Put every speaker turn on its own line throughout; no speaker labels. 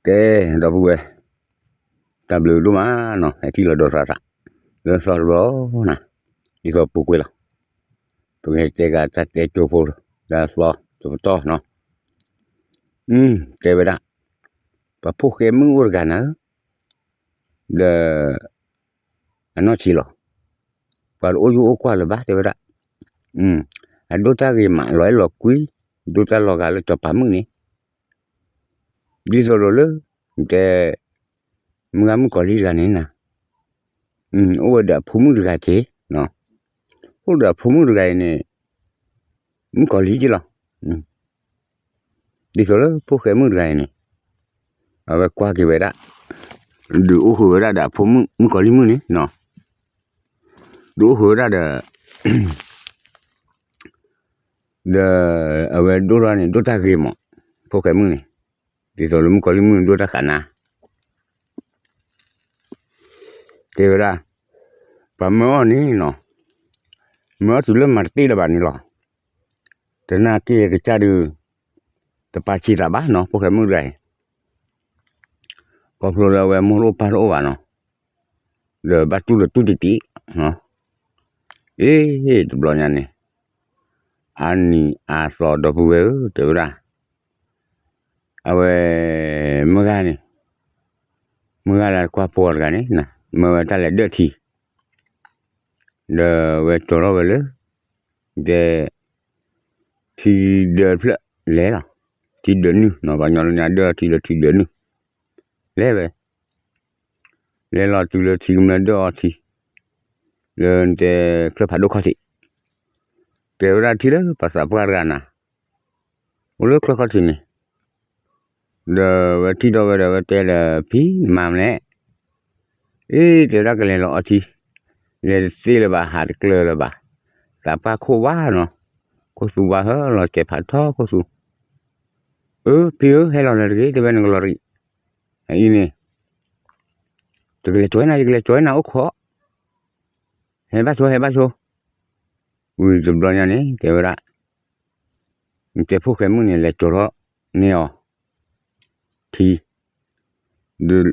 Te dopo que tablu luma no e kilo do rata. Lo sorbo na. Iso pukuila. Porque te gata te chupur da slo to no. Te verá. Pa puke mu organa de anochilo. Par oyu o kwal ba te verá. Adota ge ma lo lo kui, dota lo ga lo topamu ni. Disolo le te ngamu ko li gane na. O da pumu ga te no. O da pumu ga ne mu ko li ji lo. Disolo puke mu ga ne. Ave kwa ke verá. Du o ho verá da pumu mu ko li mu ni no. Du ho verá de ave dora ni dota ge mo. Puke mu ni. Disolo mu ko li mu dota kana. Te verá. Pa mo ni no. Mo tu le marti la ba ni lo. Te na ke cha du te pa chi la ba no puke mu ga. Ko pro la we mo ro pa ro ba no. Le ba tu le tu ti no. Tu blonya ni. Ani aso do pu te verá. Awe mo ga ni. Mo ga la kwa por ga ni na. Mo ta le de ti. De we to ro le de ti de ple le la. Ti de nu no ba nyo nya de ti de nu. Le ve. Le la tu le ti me de ti. Le de club ha do ko ti. Te verá ti le pasa por gana. O le club ko ti ni. De we ti do we te le pi mam le. Te ra ke le lo ti. Le si le ba ha de le ba. Ta pa ko wa no. Ko su wa ha lo ke pa to ko su. Pi he lo le de ben glori. Ini. Te le choina o ko. He ba so. Ui te blonya ni te verá. Te puke mu ni le toro ni o. Ti. De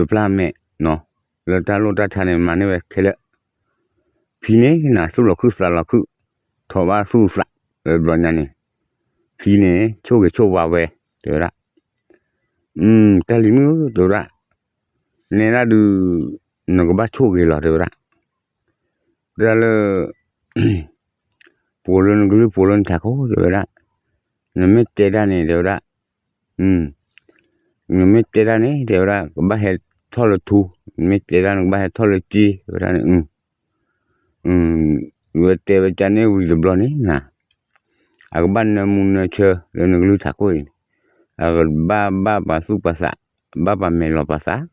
plan me no. Le ta lo ta tane mane we kele. Fine na su lo ku sa lo ku. To ba su sa. Le blonya ni. Fine cho wa we te verá. Ta li mu te verá. Ne la du no ko ba cho ge lo te verá. Dale polon tako te verá. No mette da ni te verá. No mette da ni te verá. Ba he tolo tu. Mette da no ba he tolo ti te verá. Wete wetane wi de bloni na. Agban mun che le no lu tako ni. Agar ba su pasa. Ba me lo pasa.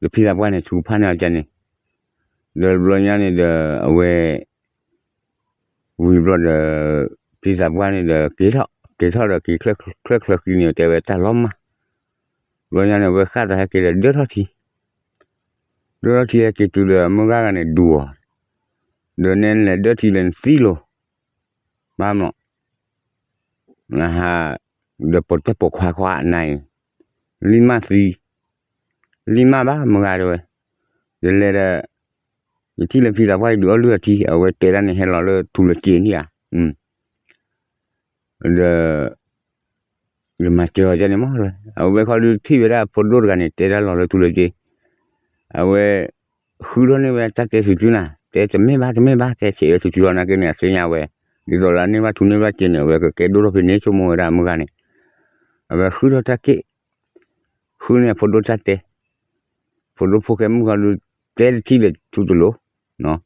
Le pila bwane tu pana jane. Le blonya ni de we blo de pisa bwane de ke tho de ki klek ni te we ta loma. Blonya ni we kha da ke de roti. De roti ke tu de mo ga ne duo. De nen le de ti len silo. Mamo. Na ha de porte po kwa nai. Lima ba mo ga de we. De le de ti le pila bwa du lu ti we te da ni he lo le tu le ti ni ya. Le mateo ya ni mo le. We ko du ti verá por do ga ni te da lo le tu le ti. Awe hulo ni we ta te su na. Te me ba te che tu na ke ni se nya we. Di do la ni ba tu ni ba che ni we ke do ro pe ni so mo ra mo ga ni. Awe hulo ta ke. Hulo por do ta te. Por do po ke mo ga lu te ti le tu lo. No.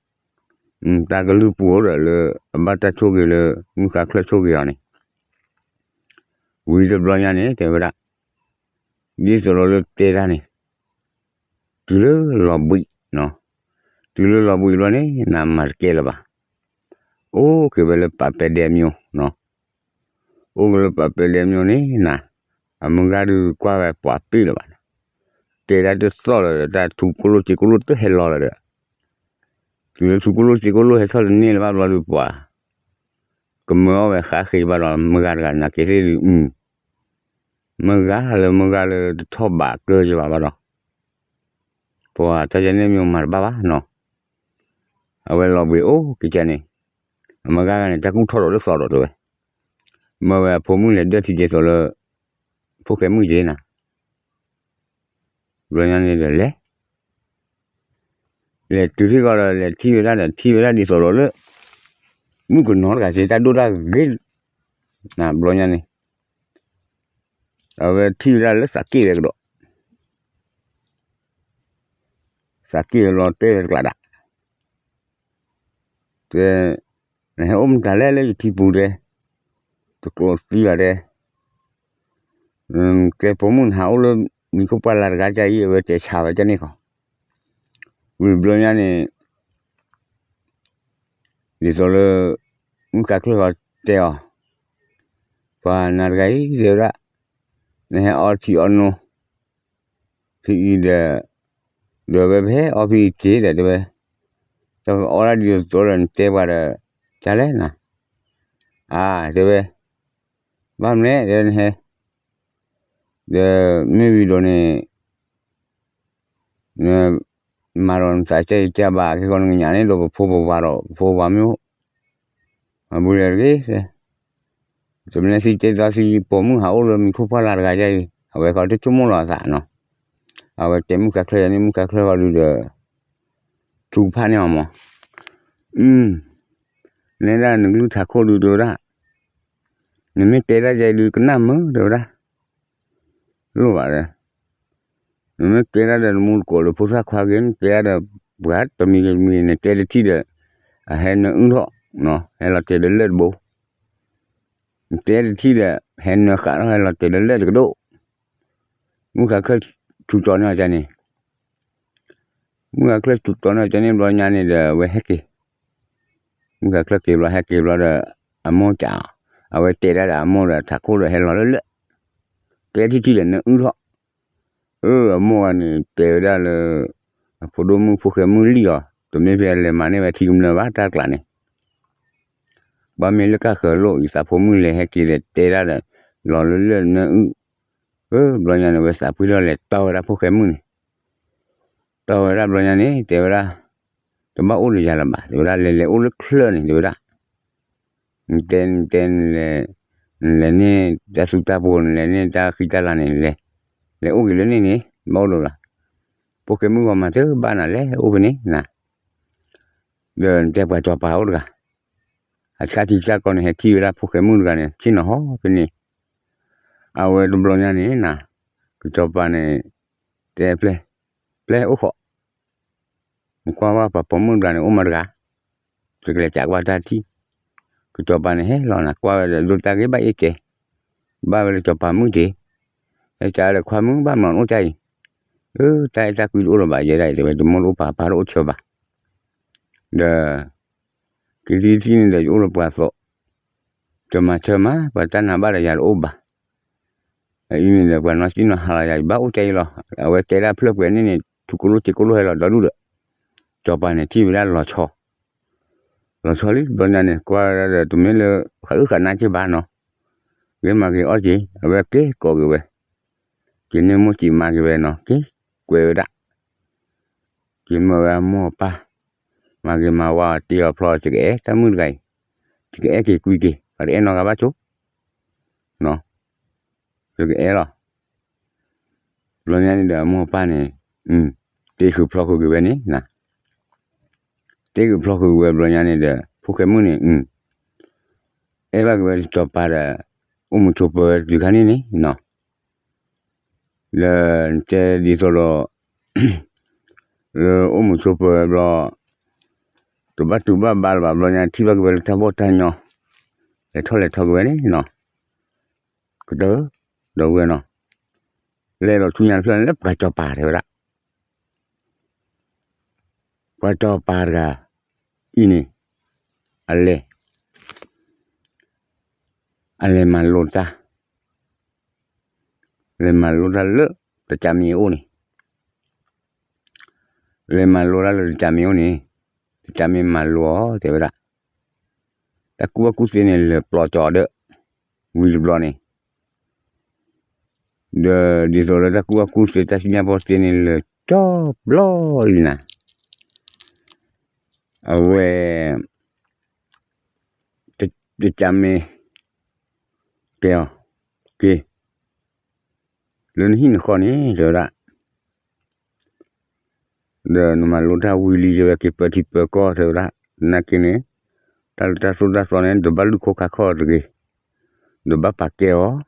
Ta ga lu pu le ba ta cho ge le mu ka kle cho ge ya ni. Wi de blonya ni te verá. Di solo le te da ni. Tu le lo bui no. Tu le lo bui lo ni na marque la ba. O que ve le papel de mio no. O le papel de mio ni na. Amunga du kwa ve po api la ba. Te da de solo da tu kulo ti kulo te hello la. Tu le tu kulo ti kulo he solo ni la ba lu po. Como ve ja que ba lo mga ga na ke Megale toba ke je ba do po ta je ne mi mar ba no awe lo bi o ki je ne magaga ne ta ku tho lo so lo do ma wa po mu le de ti je so lo po ke mu je na lo nya ne le tu ti ko le ti ra di so lo le mu ko no ga je ta do da ge na lo nya ne awe ti ra le sa ki le do sa ki lo te la da te ne ta le ti pu de to ko ti la de ke po mun ha o le mi ko pa la ga ja yi we te cha ba je ne ko wi lo nya ne di so le mu ka klo te o pa na ga yi de ra ne o ti ono ti de be be o bi ti de be to ora di to ran te ba de cha le na de be ba ne de ne de maybe do ne maron sa che cha ba ke kon nya ne do pho ba myo ma bu le ge so ne si che da si po mu ha o le mi ko pa la ga ja yi awe ko te chu mo la sa no awe te mu ka kle ni mu ka kle ba lu de tu pa ne mo ne la nu lu tha ko lu do da ne me te da ja lu ka na mo do da lu ba de ne te da de mu ko le pu sa kha gen te da bra to mi ne te de ti de a he no ro no he la te de le bo te de ti de he no ka he la te de le do mu ka kle tu to na ja ni mu ka kle tu to na ja ni lo nya ni de we he ki mu ka kle ke lo he ki lo de a mo cha a we te da mo da tha ko le he lo le te ti de no ro mo ni te da le po do mu po ke mu li yo to me ve le ma ne ba ti mu le ba ta kla ne ba me le ka khe lo i sa po mu le he ki le te da lo le ne lo nya ne we sa pu lo le to da po ke mu ni to da lo nya ni te da to ba o le ya la ba do da le o le khle ni do da ten le ni da su ta po le ni da ki ta la ni le o le ni mo lo la po ke mu ma te ba na le o ni na le te pa to pa o ga a cha ti cha ko ne he ti ra po ke mu ga ne chi no ho pe ni a we do lo nya ni na ku to pa ne te ple o ho kwa wa pa po mu ga ne o ma ga se le cha wa ta ti ku to pa ne he lo na kwa lo ta ge ba e ke ba le to pa mu ti e cha le kwa mu ba ma o chai tai ta ku lo ba ye dai de do mo lo pa lo cho ba de ki ti ni de o lo pa so chama pa ta na ba ya lo ba ini le kwa na si na ha ya ba o chai lo we te la phle kwe ni tu ku lo ti ku lo he lo da lu de cho pa ne ti la lo cho li ba na ne kwa de tu me le khả na chi ba no ge ma ge o ji we ke ko ge we ki ne mo chi ma ge we no ke kwe da ki mo wa mo pa ma ge ma wa ti o pro chi ge ta mu gai chi ge ki ku ki pa de no ga ba chu no chi ge lo nya ni da mo pa ne ti ku pro ku ge we ni na ti ku pro ku we lo nya ni de pu ke mu ni e ba ge to pa da o mu chu pa di ka ni no le te di solo le o mu chu pa lo tu ba lo nya ti ba ge ta bo ta nyo le tho ge ni no ku do we no le lo tu nya le pa cho pa de ra pa cho pa ga ini ale malota le ta cha mi o ni le malora le cha mi o ni cha mi malo te ra ta ku se ne le plo cho de wi lo ni di solo da aku cerita sini apa tiene le top lolina awe te chame teo ke len hin khoni jora de numa lota wili je ke petit peu ko jora nakine tal ta sudah sonen de balu ko ka ko de ba pakeo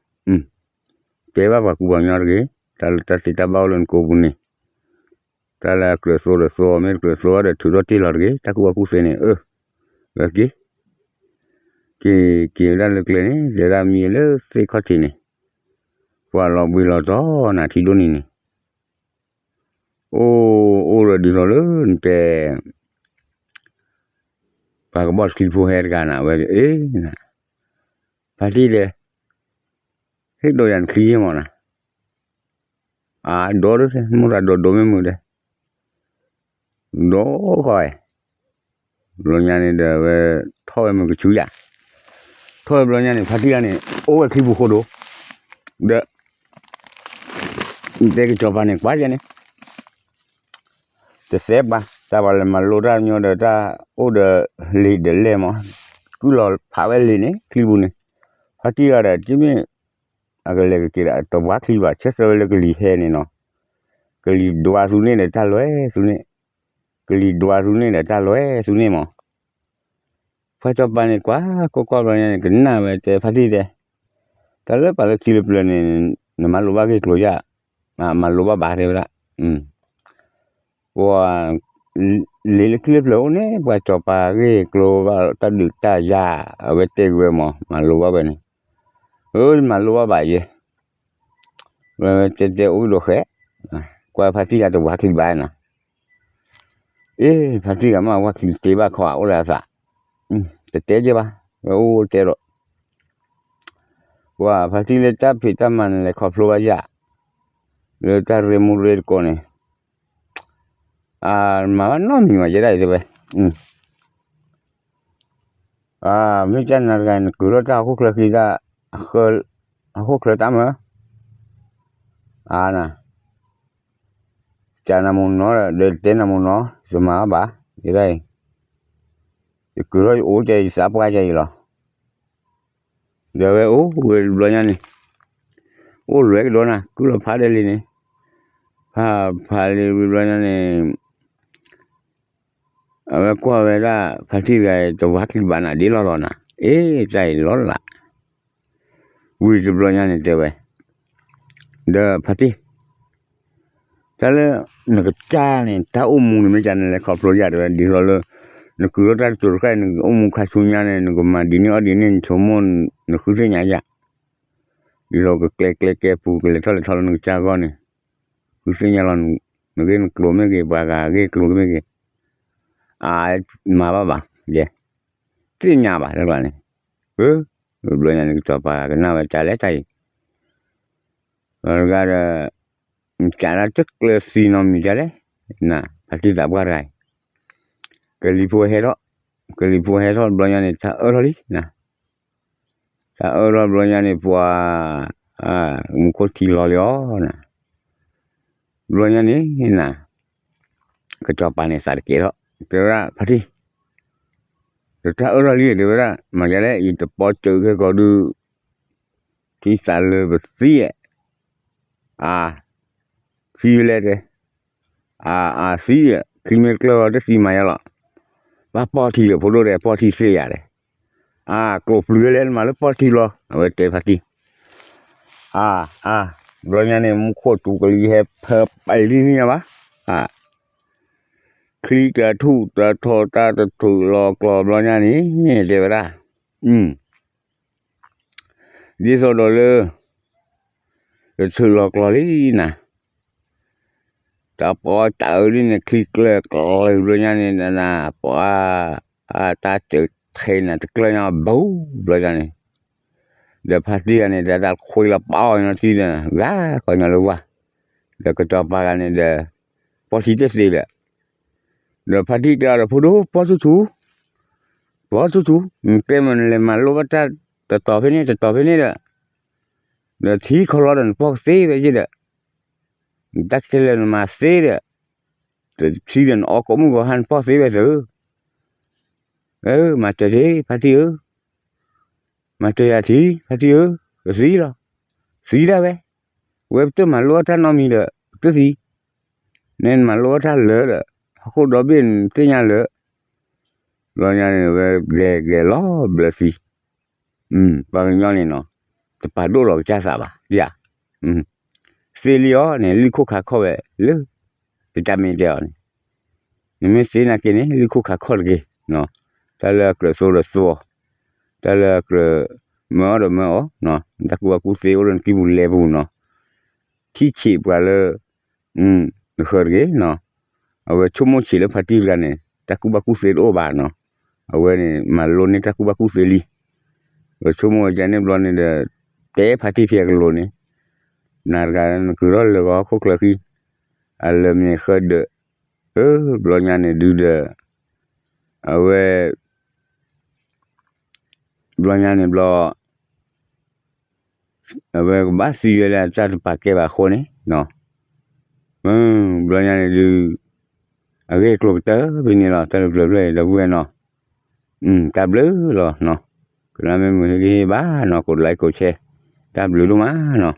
Peba pa kubanyor ge tal ta sita baulen ko bune tala kreso de so mer kreso de turoti large ta ku sene lagi ki la le klene de la miele se kotine wa lo bi lo to na ti doni ni o le di lo te pa ko bos ki fu her kana we na pati de Hit doyan kriye mona. Doro se mura do me mude. Do koy. Lo nyane de we thoy me chuya. Thoy lo nyane phatiya ne o we khibu khodo. De ke chopane kwa jane. Te seba ta wale malora nyo de ta o de li de le mo. Ku lo phawe li ne khibu ne. Phatiya de jimi agale kira to wa khiba chese le li he ni no. Que li doa sune de ta loe sune. Que li doa sune de ta loe sune mo. Fa chopane kwa ko lo nyane ke na we te phati de. Ta le pa le kile plane ne maluba ke kloya. Maluba ba re bra. Wa le kile plone wa chopa ke klo ba ta du ta ya we te we mo maluba be ni. Maluba ba ye. We te u lo he. Kwa phati ya to wa ki ba na. Phati ga ma wa ki te ba kwa o la sa. Te je ba. O te ro. Wa phati le ta pita man le kwa flo ba ya. Le ta remourir kone. Ma no mi ma je dai se be. Mi chan na ga ku ro ta ku kla ki da khol ku kla ta ma. Na. Chana mun no de tena mun no suma ba je dai. Ku ro o je sa pa je lo. De we o we lo nya ni. O le do na ku lo pha de li ni. Pha le lo nya ni. Awe kwa we la phati ga to wa ki ba na di lo na. Sai lo la. Wi je lo nya ni te we. De phati. Tale ne ka cha ni ta umu ni me chan le kho pro ya de di lo le. Ne ku ro ta tur kai ne umu kha su nya ne ko ma di ni o di ni chomon ne khu se nya ya. Di lo ke ke pu ke le thole ne cha go ni. Khu se nya lo ne ge klo me ge ba ga ge klo me ge. Ma ba ye. Ti nya ba le ba ni. Lo nya ni to pa ke na ba cha le tai. Ga da cara chắc là si nó mi chale na pati da barai ke li fu he ro lo nya ni ta ro li na ta ro lo nya ni fu un ko ti lo na lo nya ni na ke chopa ne sar ke ro te ra pati ta ro li de ra ma jale i to po chu ke ko du ti sa le ba si si le de si krimer klo de si ma ya lo ba po ti le po do de po ti se ya de ko plu le ma le po ti lo we te phati lo nya ne mu ko tu ko li he pa li ni ba kri ta thu ta tho ta thu lo klo lo nya ni de ra di so do le thu lo klo li na ta po ta ri ne kli kle ko lo nya ni na po ta che the na te kle na bo lo nya ni de phati ne da khoi la pa na ti na ga ko nya lo wa de ko ta pa ne de po ti te se le de phati ta ro pho do po tu ke man le ma lo ba ta to phe ni da de thi kholodan poksi vejida dakselen ma sede de siden okomu go han poksi vesu ma tede patiu ma te thi patiu sira sira ve web tu maluata no mi de tu si nen maluata le de ko do bin tinya le lo nya ve ge lo blesi ba nya ni no te pa do lo cha sa ba ya Celio ne liko ka ko ve le vitamin D ni me se na ke ne liko ka ko ge no ta le que so le so ta le que mo no ta ku se o len ki bu le bu no ki chi ba le ge no awe chumo chi le pati la ne ta ku ba ku se o ba no awe ni malo ni ta ku ba ku se li we chumo ja ne blo ni de te pati fie lo ni nargaran ku ro le ko ko ki ale mi khode blo nya ne du de awe blo nya ne blo awe ba si ye la ta pa ke ba kho ni no blo nya ne du age klo te vini la ta blo le bu no ta blo lo no la me mu ge ba no ko like ko che ta blo lu ma no